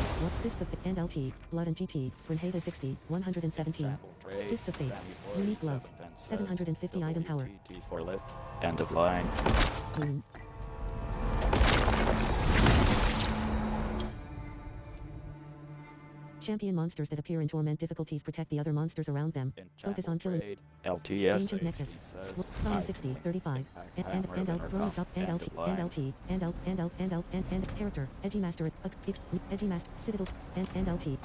Fists of Fate. And LT. Blood and GT. Grenada 60. 117. Fists of Fate. Unique Gloves. 750 item power. End of line. Boom. Champion monsters that appear in torment difficulties protect the other monsters around them. Focus on killing. LTS. Ancient Nexus. Song 60, 35. And L. Roads up. And LT. And LT. And L. And L. And L. And character. Edgy Master. Edgy Master. Citadel. And LT.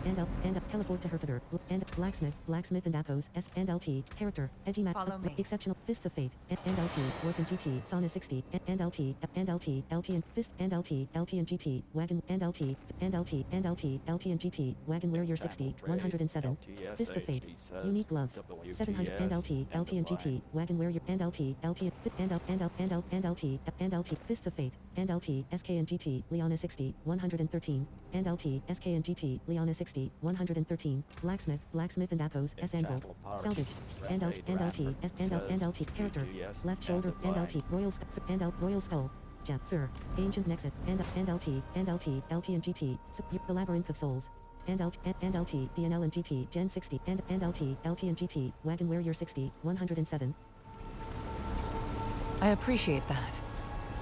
And L. And teleport to Herfeder. And Blacksmith. Blacksmith and Appos. S. And LT. Character. Edgy Master. Follow me. Exceptional. Fists of Fate. And LT. Work and GT. Sauna 60. And LT. And LT. LT and Fist. And LT. LT and GT. Wagon. And LT. And LT. And LT. LT and GT. Wagon Warrior 60, 107. Fist of Fate. Unique Gloves. 700 and LT, LT and GT. Wagon Warrior and LT, LT and LT, and LT. Fist of Fate. And LT, SK and GT. Liana 60, 113. And LT, SK and GT. Liana 60, 113. Blacksmith, Blacksmith and Appos. S Anvil. Salvage. And LT, S and LT. Character. Left shoulder. And LT. Royal Skull. Jab, Sir. Ancient Nexus. And LT, LT and GT. The Labyrinth of Souls. And LT, DNL and GT, Gen 60, and LT, LT and GT, Wagon Warrior 60, 107. I appreciate that.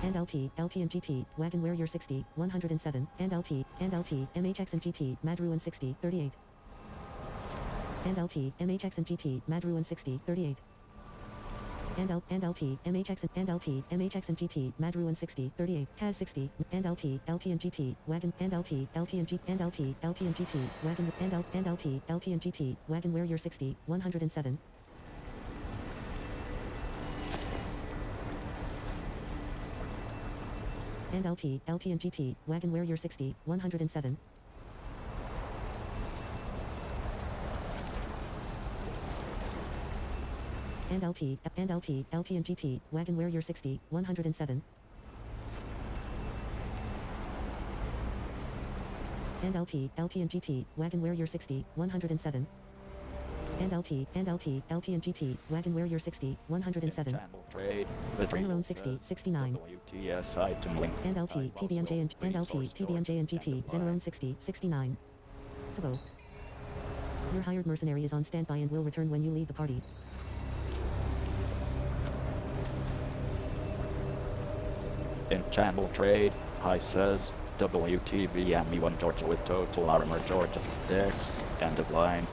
And LT, LT and GT, Wagon Warrior 60, 107, and LT, MHX and GT, Mad Ruin 60, 38. And LT, MHX and GT, Mad Ruin 60, 38. And LT, MHX and GT, Mad Ruin 60, 38, Taz 60, and LT and GT, Wagon, and LT and GT, Wagon, and LT and GT, Wagon Warrior 60, 107. And LT and GT, Wagon Warrior 60, 107. And LT and GT, Wagon Warrior 60, 107. And LT and GT, Wagon Warrior 60, 107. and LT, LT and GT, Wagon Warrior 60, 107. Channel trade. Zenerone 60, 69. WTS item link. And LT, TBNJ and LT, TBNJ and GT, Zenerone 60, 69. Sabo. Your hired mercenary is on standby and will return when you leave the party. In channel trade, Hi says, WTB ME1 Georgia with total armor Georgia, Dex, end of line.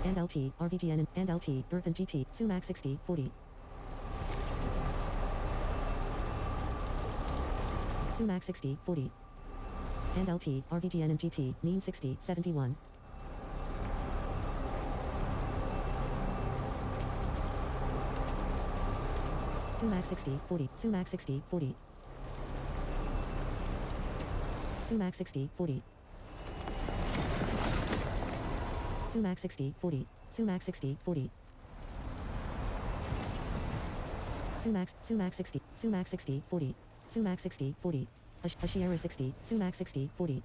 And LT, RVGN and LT, Earth and GT, Sumac 60, 40. Sumac 60, 40. And LT, RVGN and GT, Mean 60, 71. Sumac 60, 40. Sumac 60, 40. Sumac 60, 40. Sumac 60, 40. Sumac 60, 40. Sumac 60, Sumac 60, 40. Sumac 60, 40. Ashiera 60, Sumac 60, 40.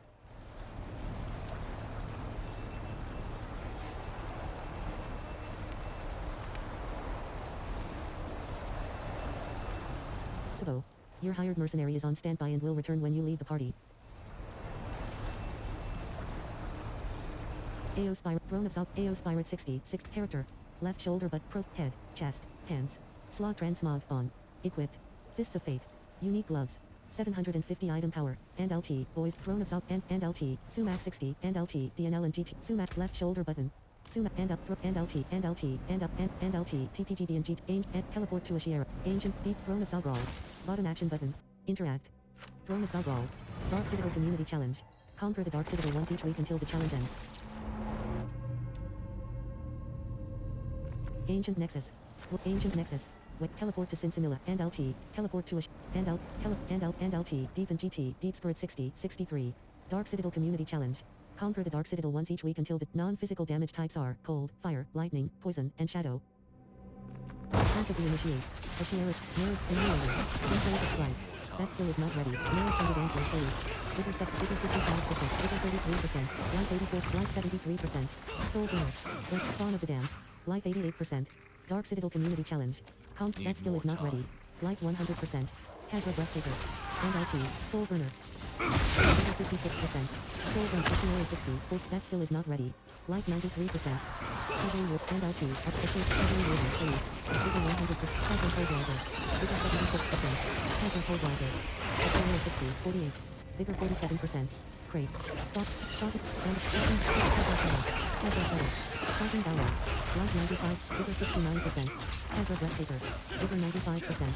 Sabo. Your hired mercenary is on standby and will return when you leave the party. AO Spirit, Throne of South, AO Spirit 60, 6, character. Left shoulder but pro, head, chest, hands. Slot transmog, on. Equipped. Fists of Fate. Unique gloves. 750 item power. And LT, boys, Throne of South, and LT, Sumac 60, and LT, DNL and GT, Sumac left shoulder button. Sumac and up, and LT, and LT, and up, and LT, TPGD and GT, and teleport to Ashiera. Ancient, deep, Throne of Zalgral. Bottom action button. Interact. Throne of Zalgral. Dark Citadel Community Challenge. Conquer the Dark Citadel once each week until the challenge ends. Ancient Nexus. Ancient Nexus. Teleport to Sinsimilla, and LT, teleport to and LT, Deep and GT, Deep Spirit 60, 63. Dark Citadel Community Challenge. Conquer the Dark Citadel once each week until the non-physical damage types are cold, fire, lightning, poison, and shadow. Actively initiate. Ashiera, nerve, and reloader. Influence of strike. That skill is not ready. Nerve funded answer fully. Vigor 55%, Vigor 33%, Life 84, Life 73%. Soul Burner. Spawn of the Damned. Life 88%. Dark Citadel Community Challenge. That skill is not ready. Life 100%. Kazra Breathtaker. And LT, Soul Burner. Vigor 56%. Soul Burner, Ashiera 60, that skill is not ready. Life 93%. Treasury Wood, and LT, Treasury Wood, Vigor 100%. Kazra Coldriser. Vigor 76%. Kazra Coldriser. Ashiera 60, 48. Vigor 47%. Crates. Stop. Shotgun. And shotgun. Kazra Shuttle. Shotgun Barrel. Life 95. Vigor 69%. Kazra Breathtaker. Vigor 95%.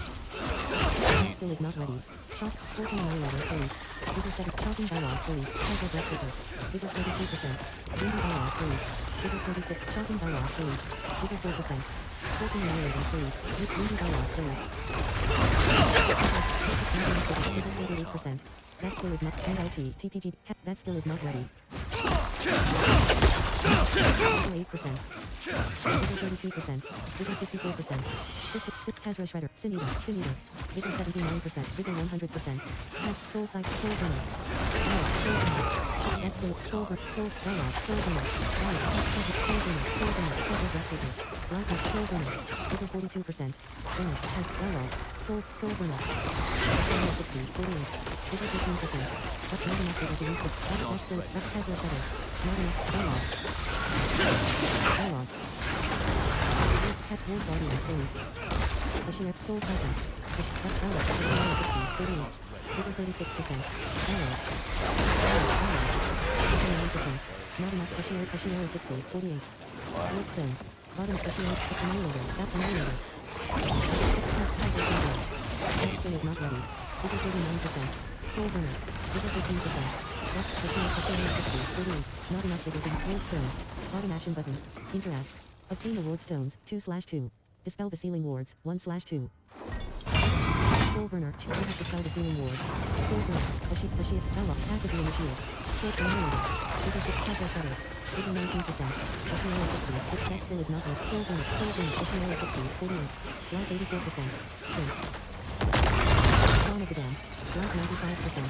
That skill is not ready. Shot. Scorching Annihilator. Fully. Vigor 7. Shotgun Barrel. Fully. Kazra Breathtaker. Vigor 32%. Windy Barrel. Fully. Vigor 36. Shotgun Barrel. Fully. Vigor 4%. Scorching Annihilator. Fully. Windy Barrel. Fully. Vigor 48%. That skill is not. And LT. TPG. That skill is not ready. 8%. Vigor 32%. Vigor 54%. Kazra Shredder. Sin Eater. Vigor 79%. Vigor 100%. Soul Sight. Soul Burner. Soul Burner. That skill. Soul Burner. Soul Burner. Soul Burner. Soul Burner. Soul Burner. Kazra Breathtaker. Light. Soul Burner. Vigor 42%. Bonus. Soul Burner. 60. 48. Vigor 15%. That's not enough Vigor to use this. That skill. That Kazra Shredder. Not enough. Dialogue. Pet Ward Guardian Phase. Ashiera Soul Sergeant. Ashiera 60, 38. Vigor 36%. Dialogue. 59%. Not enough. Ashiera 60, 48. Lordstone. Bottom Ashiera Annihilator. That Annihilator. That skin is not ready. Vigor 39%. Soul Burner. Vigor 15%. That's Ashiera 60, 48. Not enough Vigor to Lordstone. Bottom action button. Interact. Obtain the ward stones, 2/2. Dispel the ceiling wards, 1/2. Soul Burner, 2. Dispel the ceiling ward. Soul Burner, Ashiera, Bella, actively initiate. Short Annihilator. Vigor 6, Kazra Shredder. Vigor 19%. Ashiera 60, that skill is not ready. Soul Burner, Ashiera 60, 48. Life 84%. Crates. Spawn of the Damned. Life 95%. That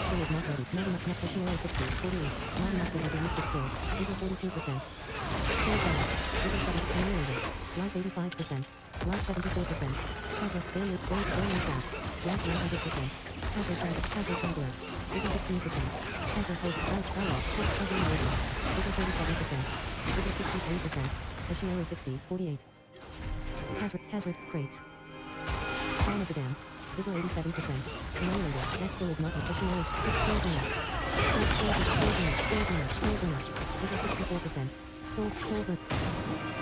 skill is not ready. Not enough. Not Machinery 60. 48. Not enough to have a used skill. Vigor 42%. Skill damage. Vigor 7. Annihilated. Life 85%. Life 74%. Hazard. Failure. Failure stat. Life 100%. Hazard Traveler. Vigor 15%. Hazard Hope. Life Ally. 6. Hazard Emerging. Vigor 37%. Vigor 63%. Machinery 60. 48. Hazard Crates. Storm of the Dam. Vigor 87%. Annihilated. That skill is not a Machinery 6. Soul Grenade. Soul Grenade. Vigor 64%. Soul Grenade.